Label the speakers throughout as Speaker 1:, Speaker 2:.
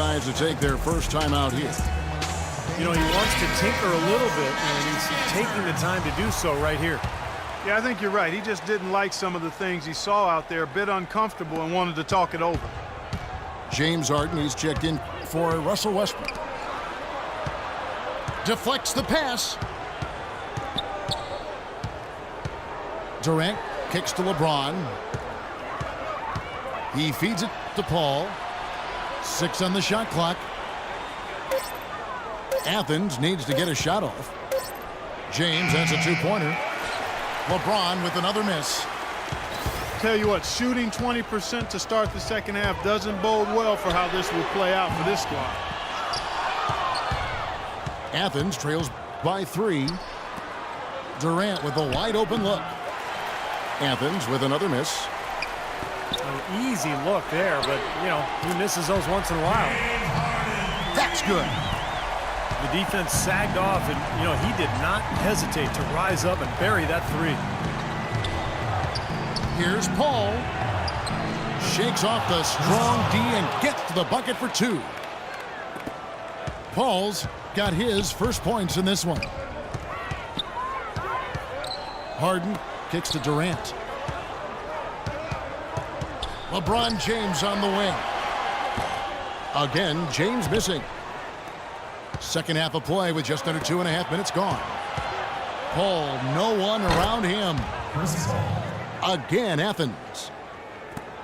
Speaker 1: tries to take their first time out here.
Speaker 2: You know, he wants to tinker a little bit, and he's taking the time to do so right here.
Speaker 3: Yeah, I think you're right. He just didn't like some of the things he saw out there, a bit uncomfortable, and wanted to talk it over.
Speaker 1: James Harden, he's checked in for Russell Westbrook. Deflects the pass. Durant kicks to LeBron. He feeds it to Paul. 6 on the shot clock. Athens needs to get a shot off. James has a two-pointer. LeBron with another miss.
Speaker 3: Tell you what, shooting 20% to start the second half doesn't bode well for how this will play out for this squad.
Speaker 1: Athens trails by 3. Durant with a wide open look. Athens with another miss.
Speaker 2: An easy look there, but, you know, he misses those once in a while.
Speaker 1: That's good.
Speaker 2: The defense sagged off, and, you know, he did not hesitate to rise up and bury that three.
Speaker 1: Here's Paul. Shakes off the strong D and gets to the bucket for 2. Paul's got his first points in this one. Harden kicks to Durant. LeBron James on the wing. Again, James missing. Second half of play with just under 2.5 minutes gone. Paul, no one around him. Again, Athens.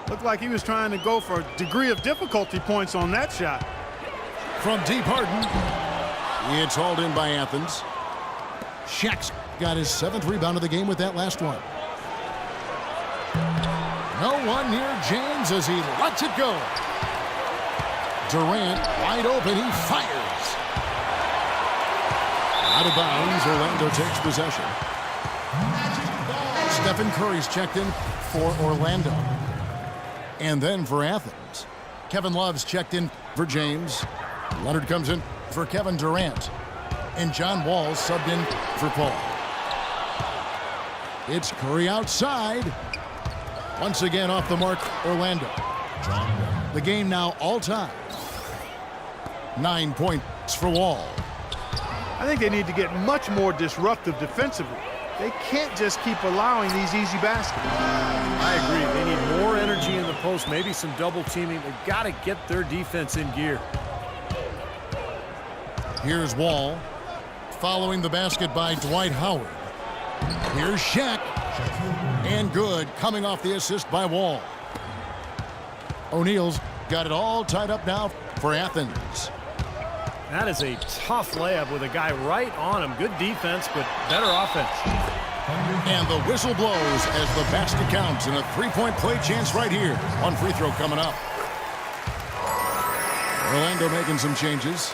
Speaker 3: Looked like he was trying to go for a degree of difficulty points on that shot.
Speaker 1: From deep, Harden. It's hauled in by Athens. Shaq's got his 7th rebound of the game with that last one. No one near James as he lets it go. Durant wide open. He fires. Out of bounds. Orlando takes possession. Stephen Curry's checked in for Orlando. And then for Athens, Kevin Love's checked in for James. Leonard comes in for Kevin Durant. And John Wall's subbed in for Paul. It's Curry outside. Once again off the mark, Orlando. The game now all time. 9 points for Wall.
Speaker 3: I think they need to get much more disruptive defensively. They can't just keep allowing these easy baskets.
Speaker 2: I agree. They need more energy in the post, maybe some double teaming. They've got to get their defense in gear.
Speaker 1: Here's Wall. Following the basket by Dwight Howard. Here's Shaq. And good, coming off the assist by Wall. O'Neal's got it all tied up now for Athens.
Speaker 2: That is a tough layup with a guy right on him. Good defense, but better offense.
Speaker 1: And the whistle blows as the basket counts, and a three-point play chance right here. One free throw coming up. Orlando making some changes.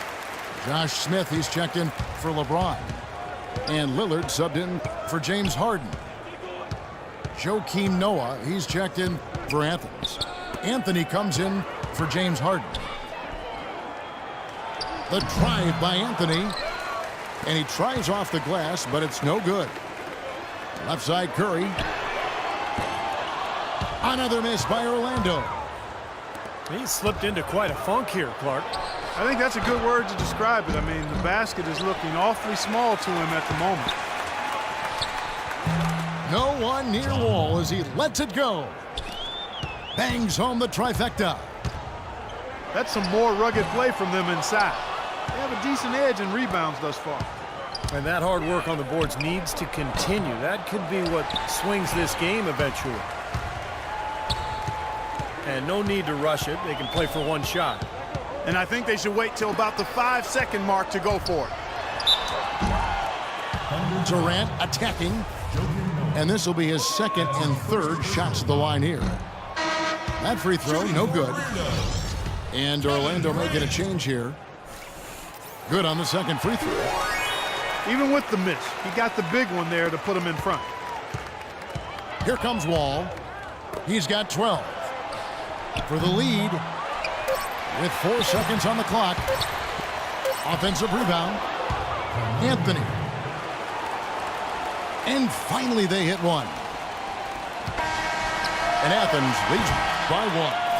Speaker 1: Josh Smith, he's checked in for LeBron. And Lillard subbed in for James Harden. Joakim Noah, he's checked in for Athens. Anthony comes in for James Harden. The drive by Anthony. And he tries off the glass, but it's no good. Left side Curry. Another miss by Orlando.
Speaker 2: He slipped into quite a funk here, Clark.
Speaker 3: I think that's a good word to describe it. I mean, the basket is looking awfully small to him at the moment.
Speaker 1: No one near Wall as he lets it go. Bangs home the trifecta.
Speaker 3: That's some more rugged play from them inside. They have a decent edge in rebounds thus far.
Speaker 2: And that hard work on the boards needs to continue. That could be what swings this game eventually. And no need to rush it. They can play for one shot.
Speaker 3: And I think they should wait till about the 5-second mark to go for it.
Speaker 1: Durant attacking. And this will be his second and third shots at the line here. That free throw, no good. And Orlando making a change here. Good on the second free throw.
Speaker 3: Even with the miss, he got the big one there to put him in front.
Speaker 1: Here comes Wall. He's got 12. For the lead. With 4 seconds on the clock. Offensive rebound. Anthony. And finally they hit one. And Athens leads by 1.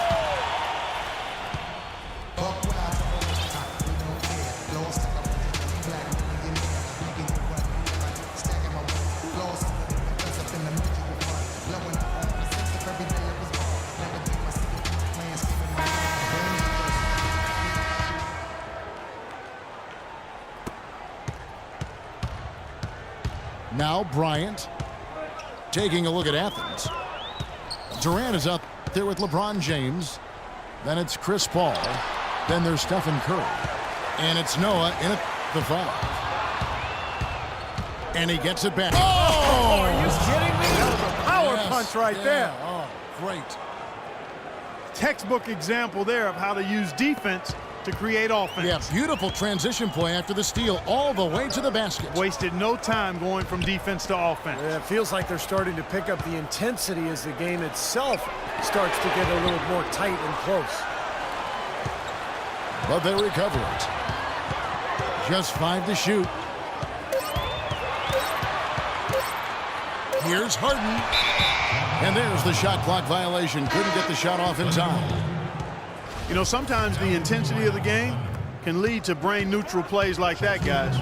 Speaker 1: Now Bryant taking a look at Athens. Durant is out there with LeBron James. Then it's Chris Paul. Then there's Stephen Curry. And it's Noah in at the 5. And he gets it back.
Speaker 2: Oh, are you kidding me? That was a power
Speaker 1: Yes,
Speaker 2: punch right
Speaker 1: yeah.
Speaker 2: there.
Speaker 1: Oh, great.
Speaker 3: Textbook example there of how to use defense to create offense.
Speaker 1: Yeah, beautiful transition play after the steal all the way to the basket.
Speaker 3: Wasted no time going from defense to offense.
Speaker 2: Yeah, it feels like they're starting to pick up the intensity as the game itself starts to get a little more tight and close.
Speaker 1: But they recover it. Just 5 to shoot. Here's Harden. And there's the shot clock violation. Couldn't get the shot off in time.
Speaker 3: You know, sometimes the intensity of the game can lead to brain-neutral plays like that, guys.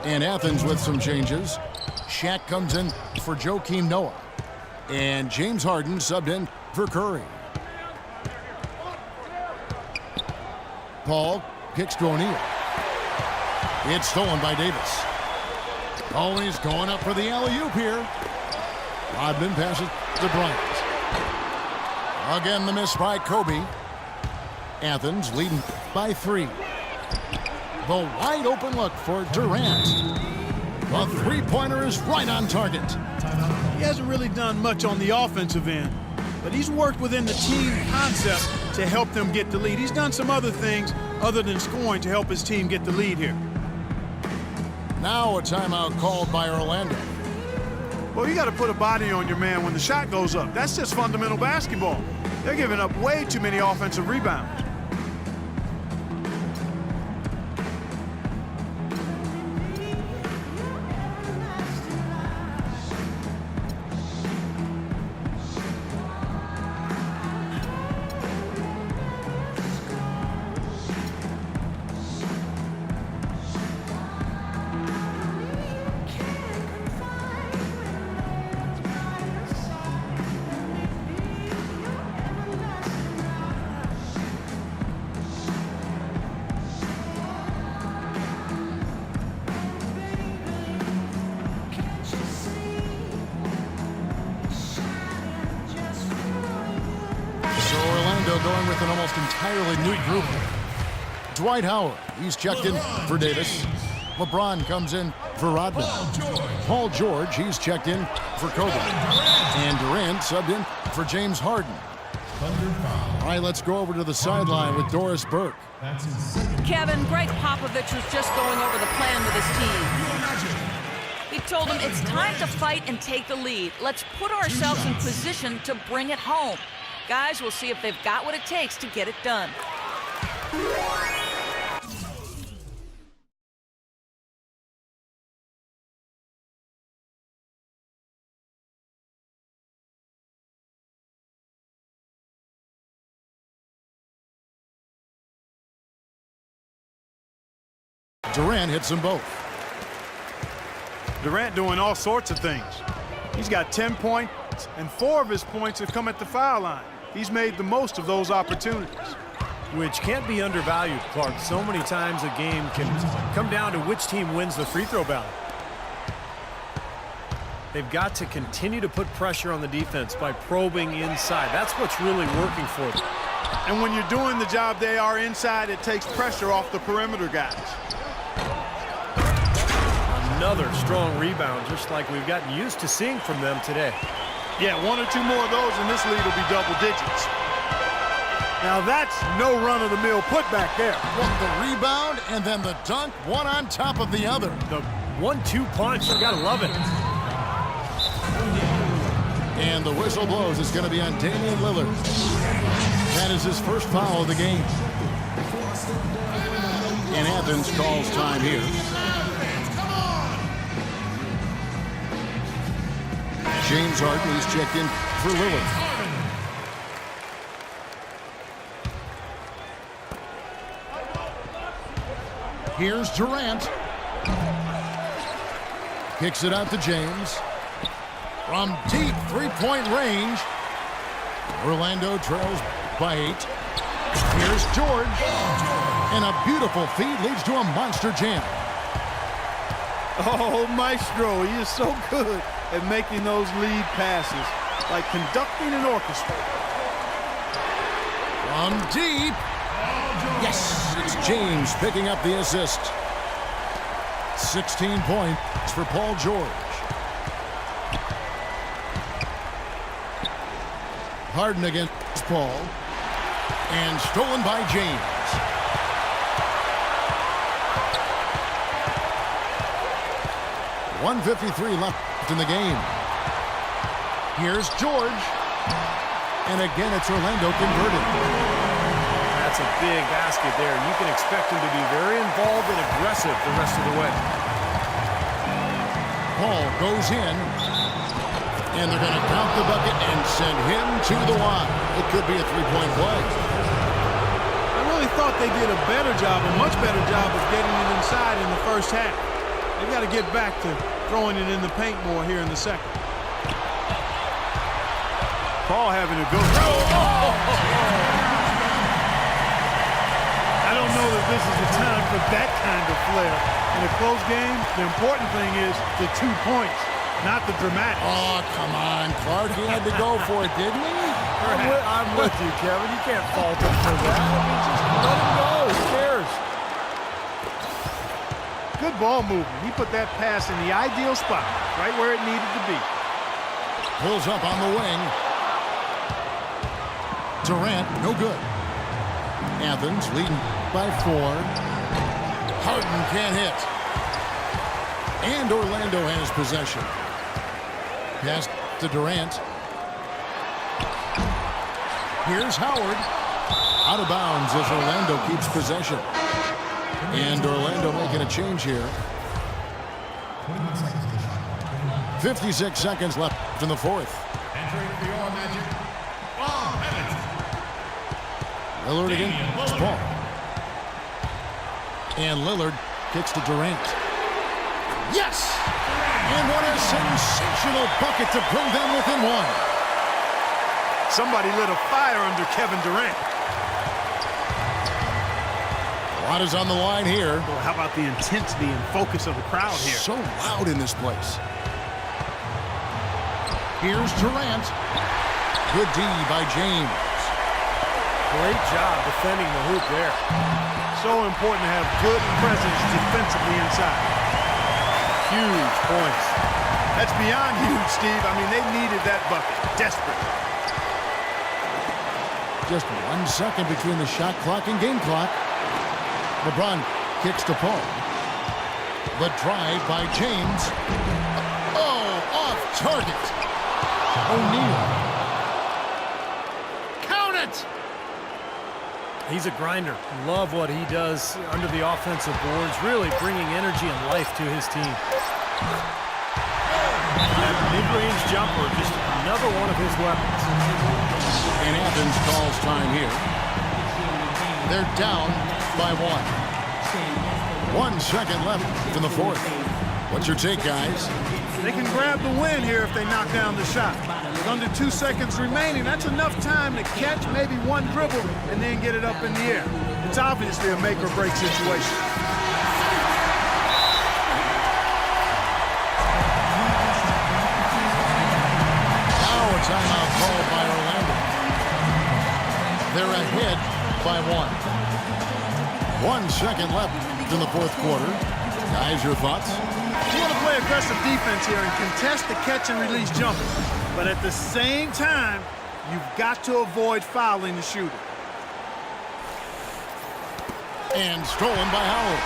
Speaker 1: And Athens with some changes. Shaq comes in for Joakim Noah. And James Harden subbed in for Curry. Paul kicks to O'Neal. It's stolen by Davis. Oh, he's going up for the alley-oop here. Rodman passes to Bryant. Again, the miss by Kobe. Athens leading by 3. The wide open look for Durant. The three-pointer is right on target.
Speaker 3: He hasn't really done much on the offensive end, but he's worked within the team concept to help them get the lead. He's done some other things other than scoring to help his team get the lead here.
Speaker 1: Now a timeout called by Orlando.
Speaker 3: Well, you got to put a body on your man when the shot goes up. That's just fundamental basketball. They're giving up way too many offensive rebounds.
Speaker 1: Going with an almost entirely new group. Dwight Howard, he's checked in for Davis. LeBron comes in for Rodman. Paul George, he's checked in for Kobe. And Durant subbed in for James Harden. All right, let's go over to the sideline with Doris Burke.
Speaker 4: Kevin, Greg Popovich was just going over the plan with his team. He told them it's time to fight and take the lead. Let's put ourselves in position to bring it home. Guys, we'll see if they've got what it takes to get it done.
Speaker 1: Durant hits them both.
Speaker 3: Durant doing all sorts of things. He's got 10 points, and 4 of his points have come at the foul line. He's made the most of those opportunities.
Speaker 2: Which can't be undervalued, Clark. So many times a game can come down to which team wins the free throw battle. They've got to continue to put pressure on the defense by probing inside. That's what's really working for them.
Speaker 3: And when you're doing the job they are inside, it takes pressure off the perimeter guys.
Speaker 2: Another strong rebound, just like we've gotten used to seeing from them today.
Speaker 3: Yeah, 1 or 2 more of those and this lead will be double digits. Now that's no run-of-the-mill putback there.
Speaker 1: Well, the rebound and then the dunk, one on top of the other.
Speaker 2: The 1-2 punch, you gotta love it.
Speaker 1: And the whistle blows. It's going to be on Damian Lillard. That is his first foul of the game. And Athens calls time here. James Harden is checked in for Lillard. Here's Durant. Kicks it out to James. From deep three-point range. Orlando trails by 8. Here's George. And a beautiful feed leads to a monster jam.
Speaker 3: Oh, Maestro, he is so good at making those lead passes, like conducting an orchestra.
Speaker 1: From deep. Yes, it's James picking up the assist. 16 points for Paul George. Harden against Paul. And stolen by James. .153 left in the game. Here's George. And again, it's Orlando converted.
Speaker 2: That's a big basket there. You can expect him to be very involved and aggressive the rest of the way.
Speaker 1: Paul goes in. And they're going to count the bucket and send him to the line. It could be a three-point play.
Speaker 3: I really thought they did a better job, a much better job of getting it inside in the first half. They've got to get back to throwing it in the paint more here in the second. Paul having a good throw. I don't know that this is the time for that kind of flair. In a close game, the important thing is the 2 points, not the dramatics.
Speaker 1: Oh, come on, Clark. He had to go for it, didn't he?
Speaker 2: I'm with you, Kevin. You can't fault him for that. I mean, just let him go. Who cares?
Speaker 3: Good ball movement. He put that pass in the ideal spot, right where it needed to be.
Speaker 1: Pulls up on the wing. Durant, no good. Athens leading by 4. Harden can't hit. And Orlando has possession. Pass to Durant. Here's Howard. Out of bounds as Orlando keeps possession. And Orlando making a change here. 56 seconds left in the fourth. Lillard against Paul. And Lillard kicks to Durant. Yes! And what a sensational bucket to bring them within 1.
Speaker 3: Somebody lit a fire under Kevin Durant.
Speaker 1: A lot is on the line here.
Speaker 3: Well, how about the intensity and focus of the crowd here?
Speaker 1: So loud in this place. Here's Durant. Good D by James.
Speaker 2: Great job defending the hoop there.
Speaker 3: So important to have good presence defensively inside. Huge points. That's beyond huge, Steve. I mean, they needed that bucket. Desperate.
Speaker 1: Just 1 second between the shot clock and game clock. LeBron kicks to Paul. The drive by James. Oh, off target. O'Neal. Count it!
Speaker 2: He's a grinder. Love what he does under the offensive boards, really bringing energy and life to his team. That mid-range jumper, just another one of his weapons.
Speaker 1: And Athens calls time here. They're down by 1. 1 second left in the fourth. What's your take, guys?
Speaker 3: They can grab the win here if they knock down the shot. With under 2 seconds remaining, that's enough time to catch maybe one dribble and then get it up in the air. It's obviously a make-or-break situation.
Speaker 1: Now a timeout called by Orlando. They're ahead by 1. 1 second left in the fourth quarter. Guys, your thoughts?
Speaker 3: You want to play aggressive defense here and contest the catch-and-release jumper. But at the same time, you've got to avoid fouling the shooter.
Speaker 1: And stolen by Howard.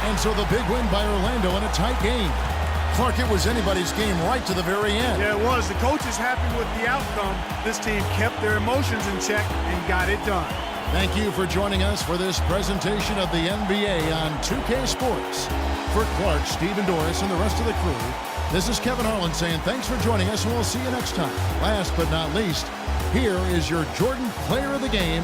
Speaker 1: And so the big win by Orlando in a tight game. Clark, it was anybody's game right to the very end.
Speaker 3: Yeah, it was. The coach is happy with the outcome. This team kept their emotions in check and got it done.
Speaker 1: Thank you for joining us for this presentation of the NBA on 2K Sports. For Clark, Steve, and Doris, and the rest of the crew, this is Kevin Harlan saying thanks for joining us, and we'll see you next time. Last but not least, here is your Jordan Player of the Game,